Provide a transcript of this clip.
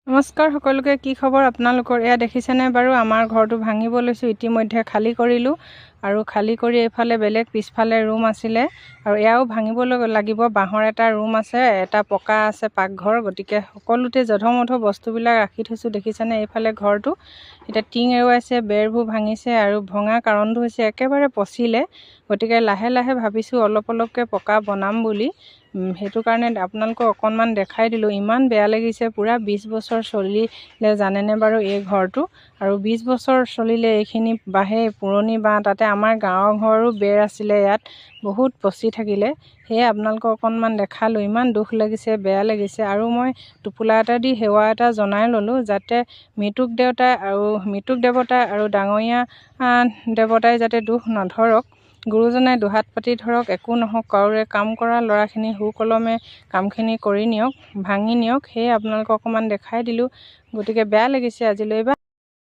নমস্কাৰ সকলোকে, কি খবৰ আপোনালোকৰ? এয়া দেখিছেনে বাৰু, আমাৰ ঘৰটো ভাঙিব লৈছোঁ। ইতিমধ্যে খালী কৰিলোঁ আৰু খালী কৰি এইফালে বেলেগ পিছফালে ৰুম আছিলে আৰু এয়াও ভাঙিব লাগিব। বাঁহৰ এটা ৰুম আছে, এটা পকা আছে পাকঘৰ। গতিকে সকলোতে জধমধ বস্তুবিলাক ৰাখি থৈছোঁ। দেখিছেনে এইফালে ঘৰটো এতিয়া টিং এৰুৱাইছে, বেৰবোৰ ভাঙিছে আৰু ভঙা কাৰণটো হৈছে একেবাৰে পচিলে। গতিকে লাহে লাহে ভাবিছোঁ অলপ অলপকৈ পকা বনাম বুলি। সেইটো কাৰণে আপোনালোকক অকণমান দেখাই দিলোঁ। ইমান বেয়া লাগিছে, পূৰা 20 বছৰ চলিলে জানেনে বাৰু এই ঘৰটো। আৰু 20 বছৰ চলিলে এইখিনি বাঁহে, পুৰণি বাঁহ, তাতে আমাৰ গাঁৱৰ ঘৰো বেৰ আছিলে, ইয়াত বহুত পচি থাকিলে। সেয়ে আপোনালোকক অকণমান দেখালোঁ। ইমান দুখ লাগিছে, বেয়া লাগিছে। আৰু মই টোপোলা এটা দি সেৱা এটা জনাই ল'লোঁ, যাতে মৃতক দেৱতা আৰু ডাঙৰীয়া দেৱতাই যাতে দুখ নধৰক। গুৰুজনাই দুহাত পাতি ধৰক, একো নহওক, কাৰোৰে কাম কৰা ল'ৰাখিনি সুকলমে কামখিনি কৰি নিয়ক, ভাঙি নিয়ক। সেয়ে আপোনালোকক অকণমান দেখাই দিলোঁ। গতিকে বেয়া লাগিছে আজিলৈ।